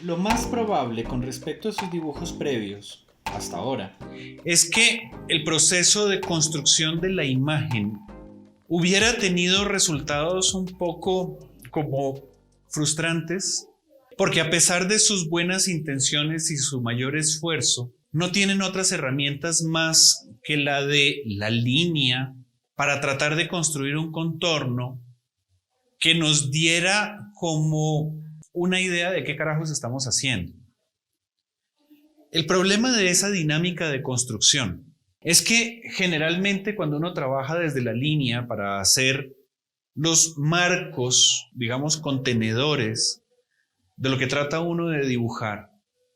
Lo más probable con respecto a sus dibujos previos, hasta ahora, es que el proceso de construcción de la imagen hubiera tenido resultados un poco como frustrantes, porque a pesar de sus buenas intenciones y su mayor esfuerzo, no tienen otras herramientas más que la de la línea para tratar de construir un contorno que nos diera como una idea de qué carajos estamos haciendo. El problema de esa dinámica de construcción es que generalmente cuando uno trabaja desde la línea para hacer los marcos, digamos, contenedores de lo que trata uno de dibujar,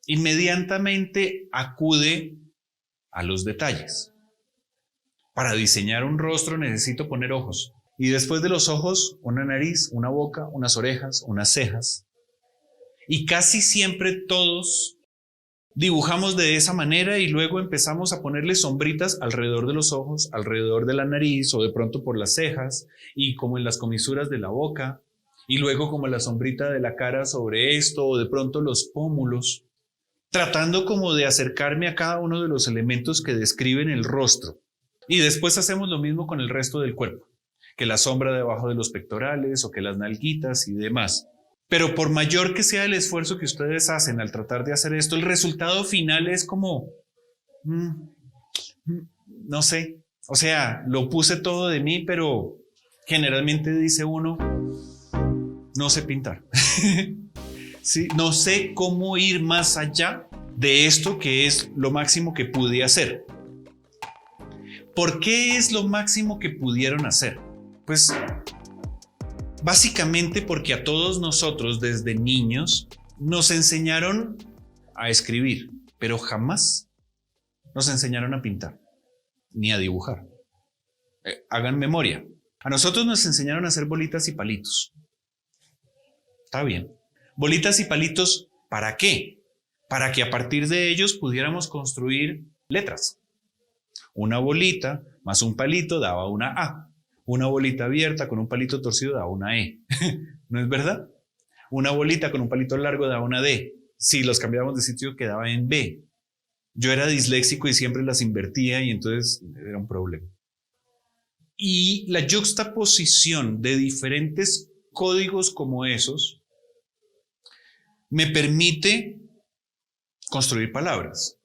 inmediatamente acude a los detalles. Para diseñar un rostro necesito poner ojos. Y después de los ojos, una nariz, una boca, unas orejas, unas cejas. Y casi siempre todos dibujamos de esa manera y luego empezamos a ponerle sombritas alrededor de los ojos, alrededor de la nariz o de pronto por las cejas y como en las comisuras de la boca y luego como la sombrita de la cara sobre esto o de pronto los pómulos, tratando como de acercarme a cada uno de los elementos que describen el rostro. Y después hacemos lo mismo con el resto del cuerpo, que la sombra debajo de los pectorales o que las nalguitas y demás. Pero por mayor que sea el esfuerzo que ustedes hacen al tratar de hacer esto, el resultado final es como, no sé, o sea, lo puse todo de mí, pero generalmente dice uno, no sé pintar. Sí, no sé cómo ir más allá de esto que es lo máximo que pude hacer. ¿Por qué es lo máximo que pudieron hacer? Pues básicamente porque a todos nosotros desde niños nos enseñaron a escribir, pero jamás nos enseñaron a pintar ni a dibujar. Hagan memoria. A nosotros nos enseñaron a hacer bolitas y palitos. Está bien. Bolitas y palitos, ¿para qué? Para que a partir de ellos pudiéramos construir letras. Una bolita más un palito daba una A. Una bolita abierta con un palito torcido daba una E. ¿No es verdad? Una bolita con un palito largo daba una D. Si los cambiábamos de sitio quedaba en B. Yo era disléxico y siempre las invertía y entonces era un problema. Y la yuxtaposición de diferentes códigos como esos me permite construir palabras.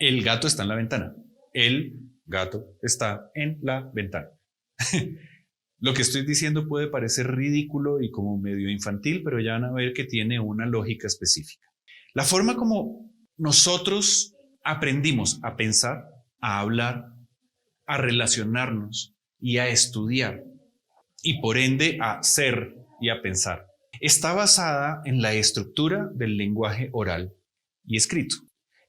El gato está en la ventana. El gato está en la ventana. Lo que estoy diciendo puede parecer ridículo y como medio infantil, pero ya van a ver que tiene una lógica específica. La forma como nosotros aprendimos a pensar, a hablar, a relacionarnos y a estudiar, y por ende a ser y a pensar, está basada en la estructura del lenguaje oral y escrito.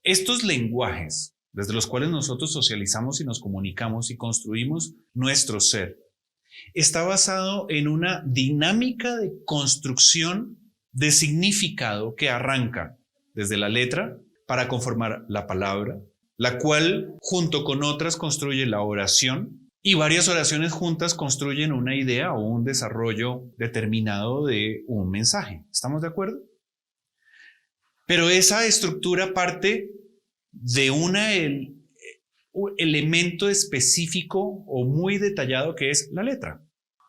Estos lenguajes, desde los cuales nosotros socializamos y nos comunicamos y construimos nuestro ser, está basado en una dinámica de construcción de significado que arranca desde la letra para conformar la palabra, la cual junto con otras construye la oración y varias oraciones juntas construyen una idea o un desarrollo determinado de un mensaje. ¿Estamos de acuerdo? Pero esa estructura parte de un elemento específico o muy detallado que es la letra.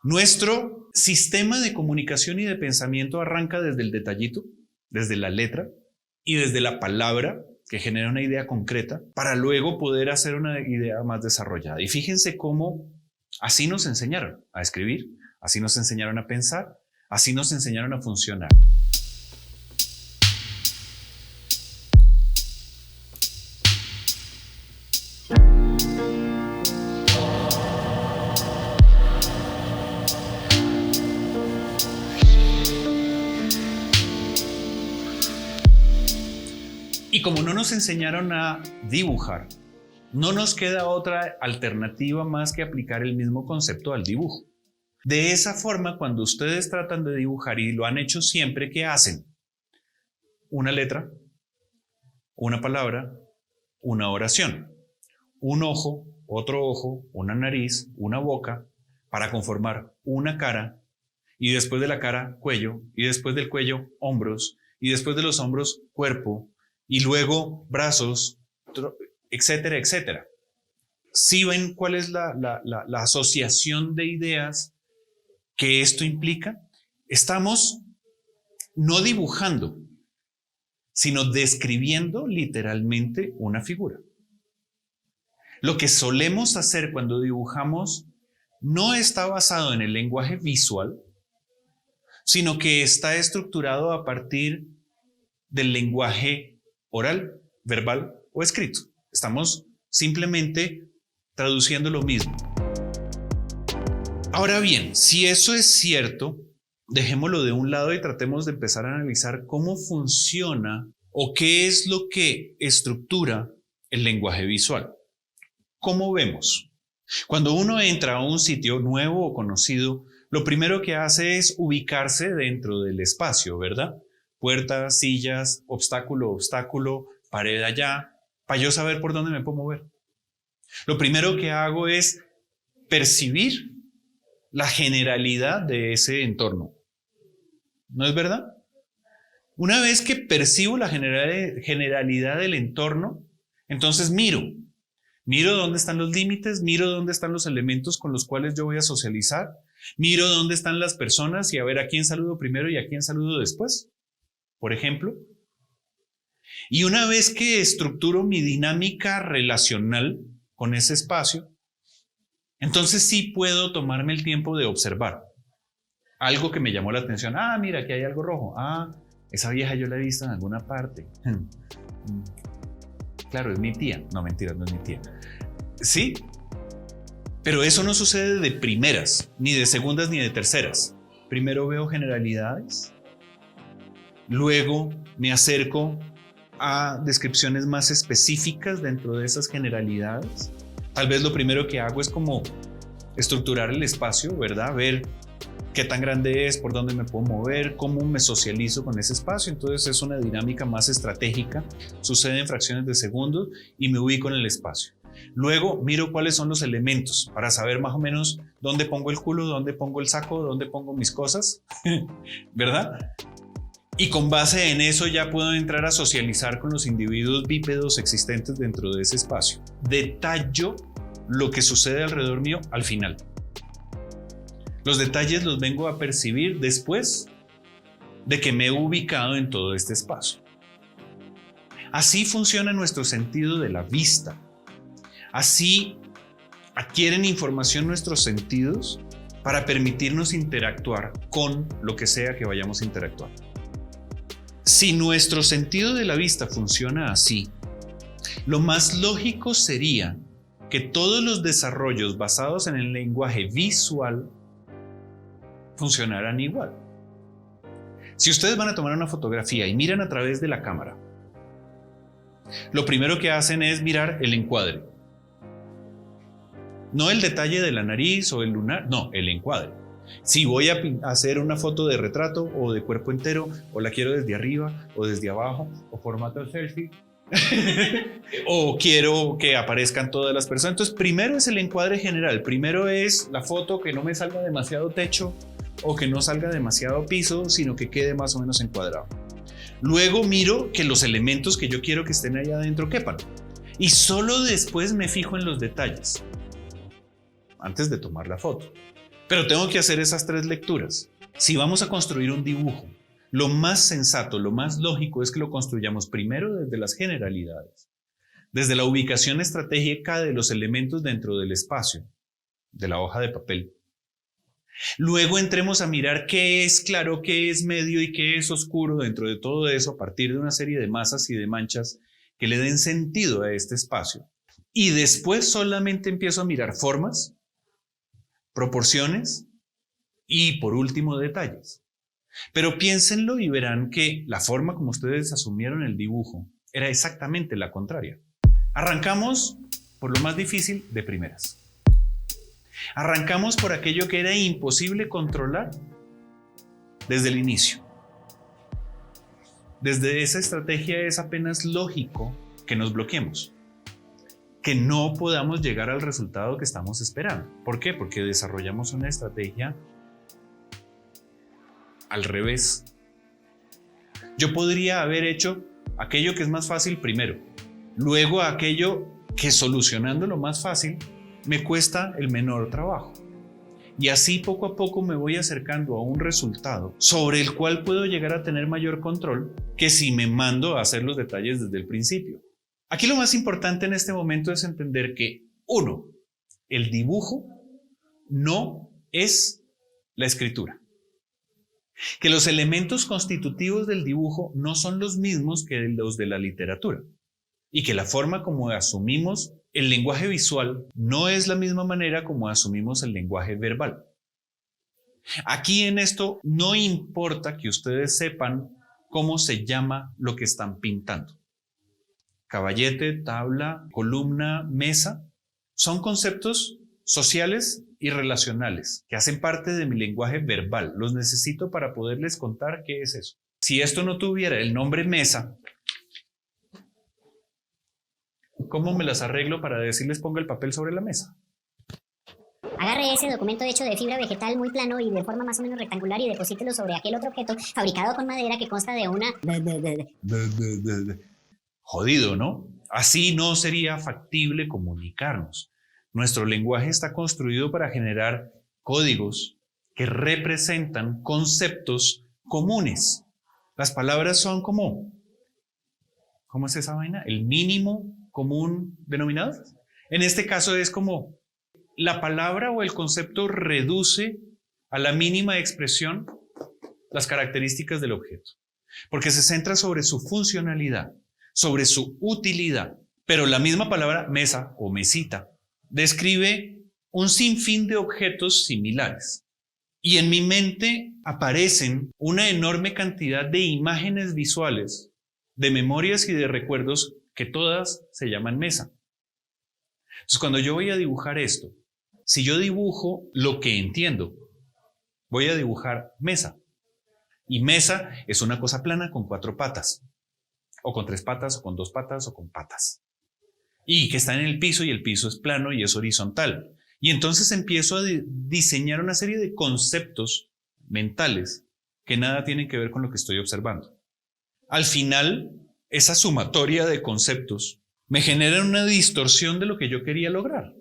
Nuestro sistema de comunicación y de pensamiento arranca desde el detallito, desde la letra y desde la palabra que genera una idea concreta para luego poder hacer una idea más desarrollada. Y fíjense cómo así nos enseñaron a escribir, así nos enseñaron a pensar, así nos enseñaron a funcionar. Y como no nos enseñaron a dibujar, no nos queda otra alternativa más que aplicar el mismo concepto al dibujo. De esa forma, cuando ustedes tratan de dibujar y lo han hecho siempre, ¿qué hacen? Una letra, una palabra, una oración, un ojo, otro ojo, una nariz, una boca, para conformar una cara, y después de la cara, cuello, y después del cuello, hombros, y después de los hombros, cuerpo, y luego brazos, etcétera, etcétera. ¿Sí ven cuál es la asociación de ideas que esto implica? Estamos no dibujando, sino describiendo literalmente una figura. Lo que solemos hacer cuando dibujamos no está basado en el lenguaje visual, sino que está estructurado a partir del lenguaje oral, verbal o escrito. Estamos simplemente traduciendo lo mismo. Ahora bien, si eso es cierto, dejémoslo de un lado y tratemos de empezar a analizar cómo funciona o qué es lo que estructura el lenguaje visual. ¿Cómo vemos? Cuando uno entra a un sitio nuevo o conocido, lo primero que hace es ubicarse dentro del espacio, ¿verdad? Puertas, sillas, obstáculo, pared allá, para yo saber por dónde me puedo mover. Lo primero que hago es percibir la generalidad de ese entorno. ¿No es verdad? Una vez que percibo la generalidad del entorno, entonces miro dónde están los límites, miro dónde están los elementos con los cuales yo voy a socializar, miro dónde están las personas y a ver a quién saludo primero y a quién saludo después, por ejemplo. Y una vez que estructuro mi dinámica relacional con ese espacio, entonces sí puedo tomarme el tiempo de observar algo que me llamó la atención. Ah, mira, aquí hay algo rojo. Ah, esa vieja yo la he visto en alguna parte. Claro, es mi tía. No, mentira, no es mi tía. Sí, pero eso no sucede de primeras, ni de segundas, ni de terceras. Primero veo generalidades, luego me acerco a descripciones más específicas dentro de esas generalidades. Tal vez lo primero que hago es como estructurar el espacio, ¿verdad? Ver qué tan grande es, por dónde me puedo mover, cómo me socializo con ese espacio. Entonces es una dinámica más estratégica, sucede en fracciones de segundos y me ubico en el espacio. Luego miro cuáles son los elementos para saber más o menos dónde pongo el culo, dónde pongo el saco, dónde pongo mis cosas, ¿verdad? Y con base en eso ya puedo entrar a socializar con los individuos bípedos existentes dentro de ese espacio. Detallo lo que sucede alrededor mío al final. Los detalles los vengo a percibir después de que me he ubicado en todo este espacio. Así funciona nuestro sentido de la vista. Así adquieren información nuestros sentidos para permitirnos interactuar con lo que sea que vayamos a interactuar. Si nuestro sentido de la vista funciona así, lo más lógico sería que todos los desarrollos basados en el lenguaje visual funcionarán igual. Si ustedes van a tomar una fotografía y miran a través de la cámara, lo primero que hacen es mirar el encuadre. No el detalle de la nariz o el lunar, no, el encuadre. Si voy a hacer una foto de retrato o de cuerpo entero, o la quiero desde arriba o desde abajo, o formato selfie, o quiero que aparezcan todas las personas. Entonces, primero es el encuadre general. Primero es la foto que no me salga demasiado techo o que no salga demasiado piso, sino que quede más o menos encuadrado. Luego miro que los elementos que yo quiero que estén ahí adentro quepan. Y solo después me fijo en los detalles, antes de tomar la foto. Pero tengo que hacer esas tres lecturas. Si vamos a construir un dibujo, lo más sensato, lo más lógico es que lo construyamos primero desde las generalidades, desde la ubicación estratégica de los elementos dentro del espacio, de la hoja de papel. Luego entremos a mirar qué es claro, qué es medio y qué es oscuro dentro de todo eso a partir de una serie de masas y de manchas que le den sentido a este espacio. Y después solamente empiezo a mirar formas, proporciones y por último detalles. Pero piénsenlo y verán que la forma como ustedes asumieron el dibujo era exactamente la contraria. Arrancamos por lo más difícil de primeras. Arrancamos por aquello que era imposible controlar desde el inicio. Desde esa estrategia es apenas lógico que nos bloqueemos, que no podamos llegar al resultado que estamos esperando. ¿Por qué? Porque desarrollamos una estrategia al revés. Yo podría haber hecho aquello que es más fácil primero, luego aquello que solucionando lo más fácil me cuesta el menor trabajo. Y así poco a poco me voy acercando a un resultado sobre el cual puedo llegar a tener mayor control que si me mando a hacer los detalles desde el principio. Aquí lo más importante en este momento es entender que, uno, el dibujo no es la escritura. Que los elementos constitutivos del dibujo no son los mismos que los de la literatura. Y que la forma como asumimos el lenguaje visual no es la misma manera como asumimos el lenguaje verbal. Aquí en esto no importa que ustedes sepan cómo se llama lo que están pintando. Caballete, tabla, columna, mesa, son conceptos sociales y relacionales que hacen parte de mi lenguaje verbal. Los necesito para poderles contar qué es eso. Si esto no tuviera el nombre mesa, ¿cómo me las arreglo para decirles ponga el papel sobre la mesa? Agarre ese documento hecho de fibra vegetal muy plano y de forma más o menos rectangular y deposítelo sobre aquel otro objeto fabricado con madera que consta de una... Jodido, ¿no? Así no sería factible comunicarnos. Nuestro lenguaje está construido para generar códigos que representan conceptos comunes. Las palabras son como... ¿Cómo es esa vaina? El mínimo común denominador. En este caso es como la palabra o el concepto reduce a la mínima expresión las características del objeto, porque se centra sobre su funcionalidad, sobre su utilidad. Pero la misma palabra mesa o mesita describe un sinfín de objetos similares. Y en mi mente aparecen una enorme cantidad de imágenes visuales, de memorias y de recuerdos que todas se llaman mesa. Entonces, cuando yo voy a dibujar esto, si yo dibujo lo que entiendo, voy a dibujar mesa. Y mesa es una cosa plana con 4 patas, o con 3 patas, o con 2 patas, o con patas. Y que está en el piso, y el piso es plano y es horizontal. Y entonces empiezo a diseñar una serie de conceptos mentales que nada tienen que ver con lo que estoy observando. Al final, esa sumatoria de conceptos me genera una distorsión de lo que yo quería lograr.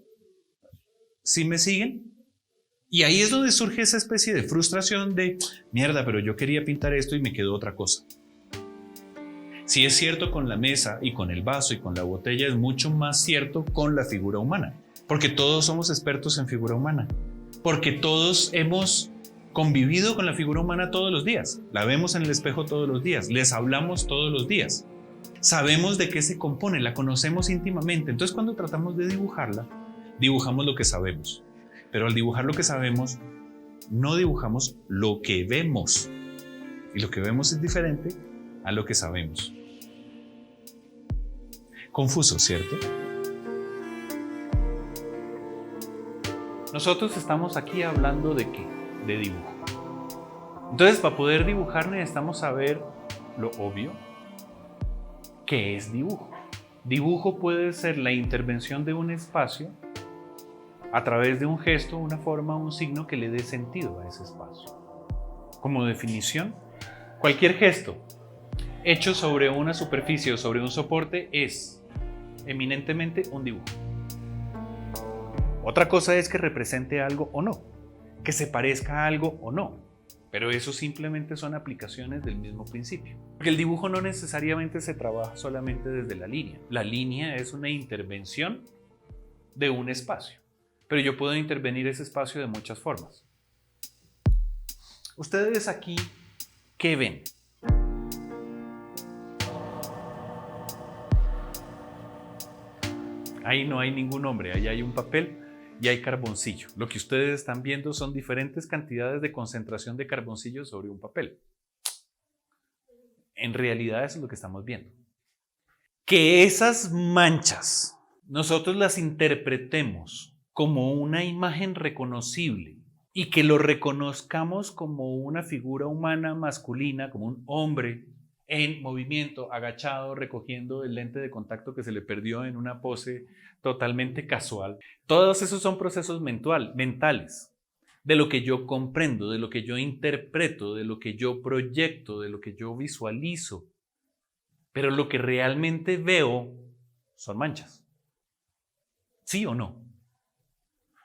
¿Sí me siguen? Y ahí es donde surge esa especie de frustración de, mierda, pero yo quería pintar esto y me quedó otra cosa. Si es cierto con la mesa y con el vaso y con la botella, es mucho más cierto con la figura humana. Porque todos somos expertos en figura humana. Porque todos hemos convivido con la figura humana todos los días. La vemos en el espejo todos los días. Les hablamos todos los días. Sabemos de qué se compone, la conocemos íntimamente. Entonces, cuando tratamos de dibujarla, dibujamos lo que sabemos. Pero al dibujar lo que sabemos, no dibujamos lo que vemos. Y lo que vemos es diferente a lo que sabemos. Confuso, ¿cierto? Nosotros estamos aquí hablando de ¿qué? De dibujo. Entonces, para poder dibujar necesitamos saber lo obvio. ¿Qué es dibujo? Dibujo puede ser la intervención de un espacio a través de un gesto, una forma, un signo que le dé sentido a ese espacio. Como definición, cualquier gesto hecho sobre una superficie o sobre un soporte es eminentemente un dibujo. Otra cosa es que represente algo o no, que se parezca a algo o no, pero eso simplemente son aplicaciones del mismo principio. Porque el dibujo no necesariamente se trabaja solamente desde la línea. La línea es una intervención de un espacio, pero yo puedo intervenir ese espacio de muchas formas. Ustedes aquí, ¿qué ven? Ahí no hay ningún hombre, ahí hay un papel y hay carboncillo. Lo que ustedes están viendo son diferentes cantidades de concentración de carboncillo sobre un papel. En realidad eso es lo que estamos viendo. Que esas manchas nosotros las interpretemos como una imagen reconocible y que lo reconozcamos como una figura humana masculina, como un hombre en movimiento, agachado, recogiendo el lente de contacto que se le perdió en una pose totalmente casual. Todos esos son procesos mentales. de lo que yo comprendo, de lo que yo interpreto, de lo que yo proyecto, de lo que yo visualizo. Pero lo que realmente veo son manchas. ¿Sí o no?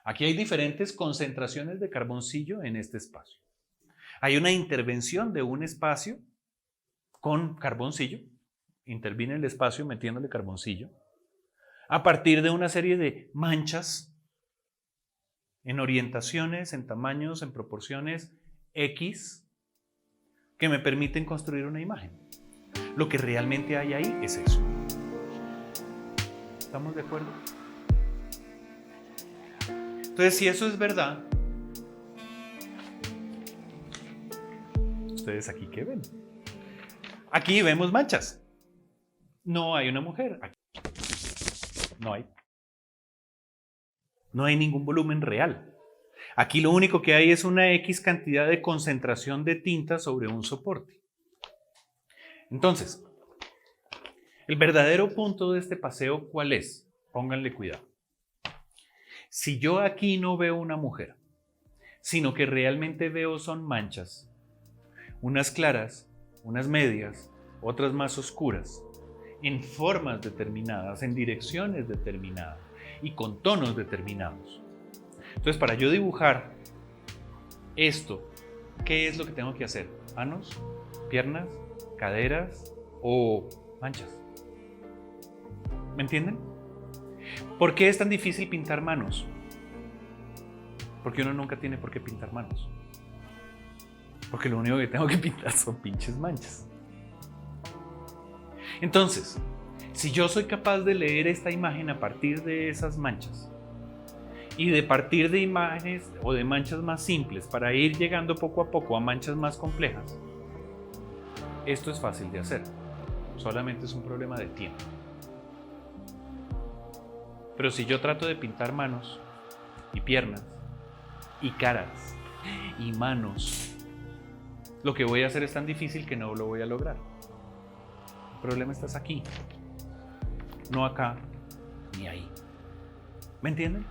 Aquí hay diferentes concentraciones de carboncillo en este espacio. Hay una intervención de un espacio con carboncillo. Interviene el espacio metiéndole carboncillo. A partir de una serie de manchas en orientaciones, en tamaños, en proporciones X, que me permiten construir una imagen. Lo que realmente hay ahí es eso. ¿Estamos de acuerdo? Entonces, si eso es verdad, ¿ustedes aquí qué ven? Aquí vemos manchas. No hay una mujer. Aquí no hay. No hay ningún volumen real. Aquí lo único que hay es una X cantidad de concentración de tinta sobre un soporte. Entonces, el verdadero punto de este paseo, ¿cuál es? Pónganle cuidado. Si yo aquí no veo una mujer, sino que realmente veo son manchas, unas claras, unas medias, otras más oscuras, en formas determinadas, en direcciones determinadas y con tonos determinados. Entonces, para yo dibujar esto, ¿qué es lo que tengo que hacer? ¿Manos? ¿Piernas? ¿Caderas? ¿O manchas? ¿Me entienden? ¿Por qué es tan difícil pintar manos? Porque uno nunca tiene por qué pintar manos. Porque lo único que tengo que pintar son pinches manchas. Entonces, si yo soy capaz de leer esta imagen a partir de esas manchas y de partir de imágenes o de manchas más simples para ir llegando poco a poco a manchas más complejas, esto es fácil de hacer. Solamente es un problema de tiempo. Pero si yo trato de pintar manos y piernas y caras y manos, lo que voy a hacer es tan difícil que no lo voy a lograr. El problema está aquí, no acá ni ahí. ¿Me entienden?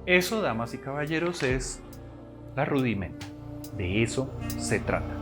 Eso, damas y caballeros, es la rudimenta. De eso se trata.